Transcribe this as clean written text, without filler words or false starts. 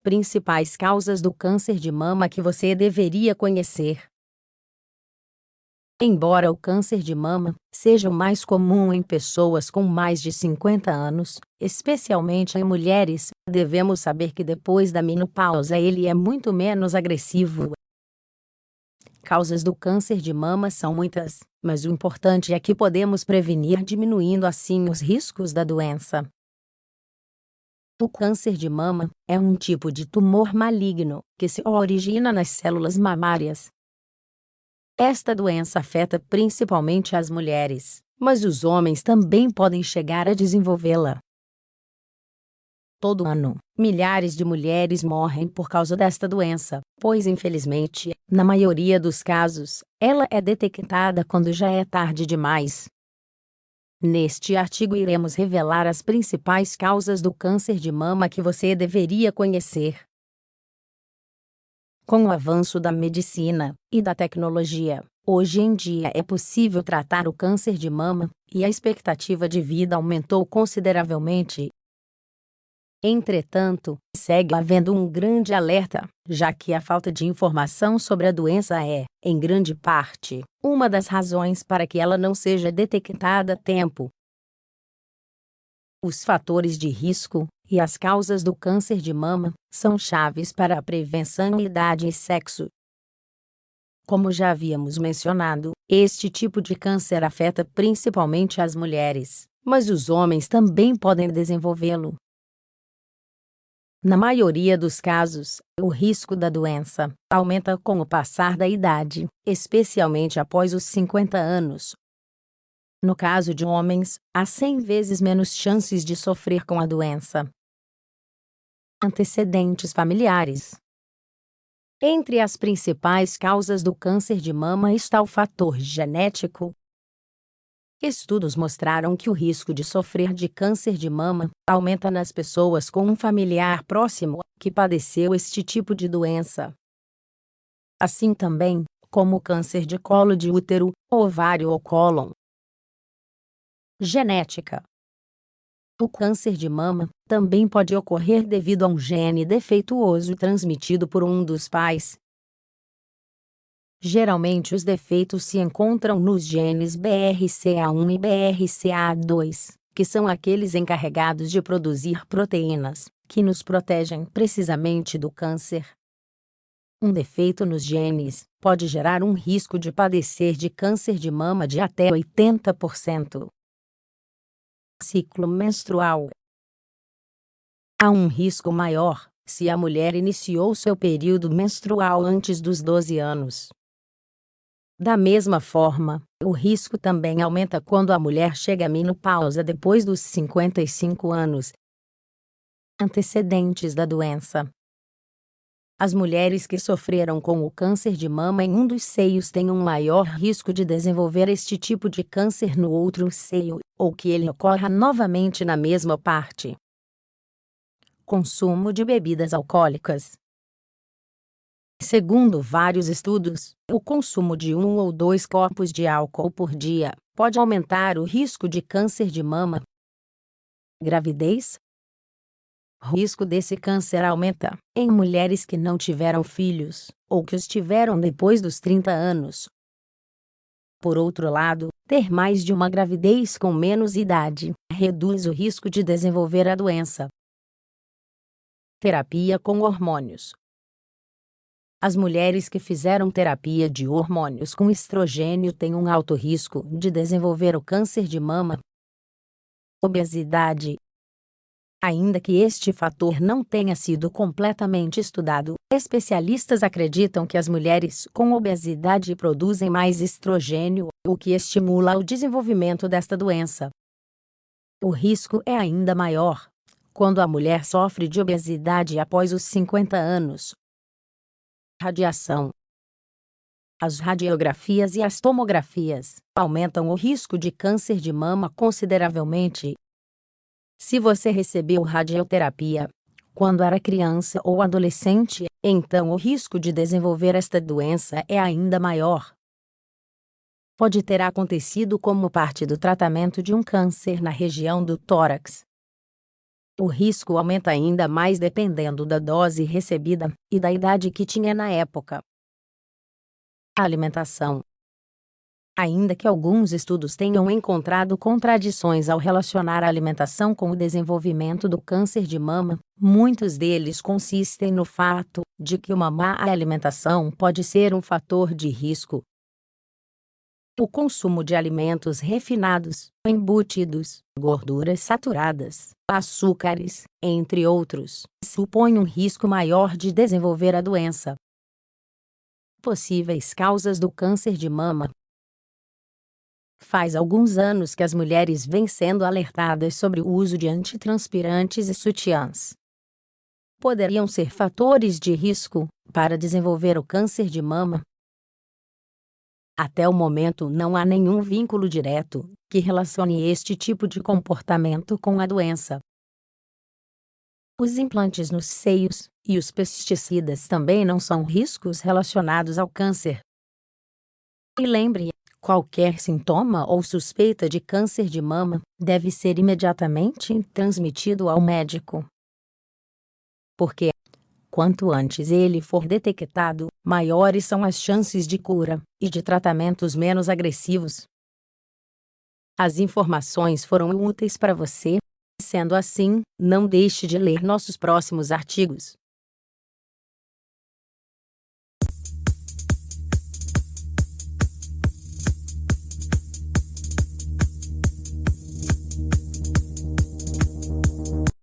Principais causas do câncer de mama que você deveria conhecer. Embora o câncer de mama seja o mais comum em pessoas com mais de 50 anos, especialmente em mulheres, devemos saber que depois da menopausa ele é muito menos agressivo. Causas do câncer de mama são muitas, mas o importante é que podemos prevenir diminuindo assim os riscos da doença. O câncer de mama é um tipo de tumor maligno que se origina nas células mamárias. Esta doença afeta principalmente as mulheres, mas os homens também podem chegar a desenvolvê-la. Todo ano, milhares de mulheres morrem por causa desta doença, pois infelizmente, na maioria dos casos, ela é detectada quando já é tarde demais. Neste artigo iremos revelar as principais causas do câncer de mama que você deveria conhecer. Com o avanço da medicina e da tecnologia, hoje em dia é possível tratar o câncer de mama, e a expectativa de vida aumentou consideravelmente. Entretanto, segue havendo um grande alerta, já que a falta de informação sobre a doença é, em grande parte, uma das razões para que ela não seja detectada a tempo. Os fatores de risco e as causas do câncer de mama são chaves para a prevenção em idade e sexo. Como já havíamos mencionado, este tipo de câncer afeta principalmente as mulheres, mas os homens também podem desenvolvê-lo. Na maioria dos casos, o risco da doença aumenta com o passar da idade, especialmente após os 50 anos. No caso de homens, há 100 vezes menos chances de sofrer com a doença. Antecedentes familiares. Entre as principais causas do câncer de mama está o fator genético. Estudos mostraram que o risco de sofrer de câncer de mama aumenta nas pessoas com um familiar próximo que padeceu este tipo de doença. Assim também, como o câncer de colo de útero, ovário ou cólon. Genética. O câncer de mama também pode ocorrer devido a um gene defeituoso transmitido por um dos pais. Geralmente os defeitos se encontram nos genes BRCA1 e BRCA2, que são aqueles encarregados de produzir proteínas, que nos protegem precisamente do câncer. Um defeito nos genes pode gerar um risco de padecer de câncer de mama de até 80%. Ciclo menstrual. Há um risco maior se a mulher iniciou seu período menstrual antes dos 12 anos. Da mesma forma, o risco também aumenta quando a mulher chega à menopausa depois dos 55 anos. Antecedentes da doença. As mulheres que sofreram com o câncer de mama em um dos seios têm um maior risco de desenvolver este tipo de câncer no outro seio, ou que ele ocorra novamente na mesma parte. Consumo de bebidas alcoólicas. Segundo vários estudos, o consumo de 1 ou 2 copos de álcool por dia pode aumentar o risco de câncer de mama. Gravidez. O risco desse câncer aumenta em mulheres que não tiveram filhos, ou que os tiveram depois dos 30 anos. Por outro lado, ter mais de uma gravidez com menos idade reduz o risco de desenvolver a doença. Terapia com hormônios. As mulheres que fizeram terapia de hormônios com estrogênio têm um alto risco de desenvolver o câncer de mama. Obesidade. Ainda que este fator não tenha sido completamente estudado, especialistas acreditam que as mulheres com obesidade produzem mais estrogênio, o que estimula o desenvolvimento desta doença. O risco é ainda maior quando a mulher sofre de obesidade após os 50 anos. Radiação. As radiografias e as tomografias aumentam o risco de câncer de mama consideravelmente. Se você recebeu radioterapia quando era criança ou adolescente, então o risco de desenvolver esta doença é ainda maior. Pode ter acontecido como parte do tratamento de um câncer na região do tórax. O risco aumenta ainda mais dependendo da dose recebida e da idade que tinha na época. A alimentação. Ainda que alguns estudos tenham encontrado contradições ao relacionar a alimentação com o desenvolvimento do câncer de mama, muitos deles consistem no fato de que uma má alimentação pode ser um fator de risco. O consumo de alimentos refinados, embutidos, gorduras saturadas, açúcares, entre outros, supõe um risco maior de desenvolver a doença. Possíveis causas do câncer de mama. Faz alguns anos que as mulheres vêm sendo alertadas sobre o uso de antitranspirantes e sutiãs. Poderiam ser fatores de risco para desenvolver o câncer de mama. Até o momento não há nenhum vínculo direto que relacione este tipo de comportamento com a doença. Os implantes nos seios e os pesticidas também não são riscos relacionados ao câncer. E lembre, qualquer sintoma ou suspeita de câncer de mama deve ser imediatamente transmitido ao médico. Porque, quanto antes ele for detectado, maiores são as chances de cura e de tratamentos menos agressivos. As informações foram úteis para você? Sendo assim, não deixe de ler nossos próximos artigos.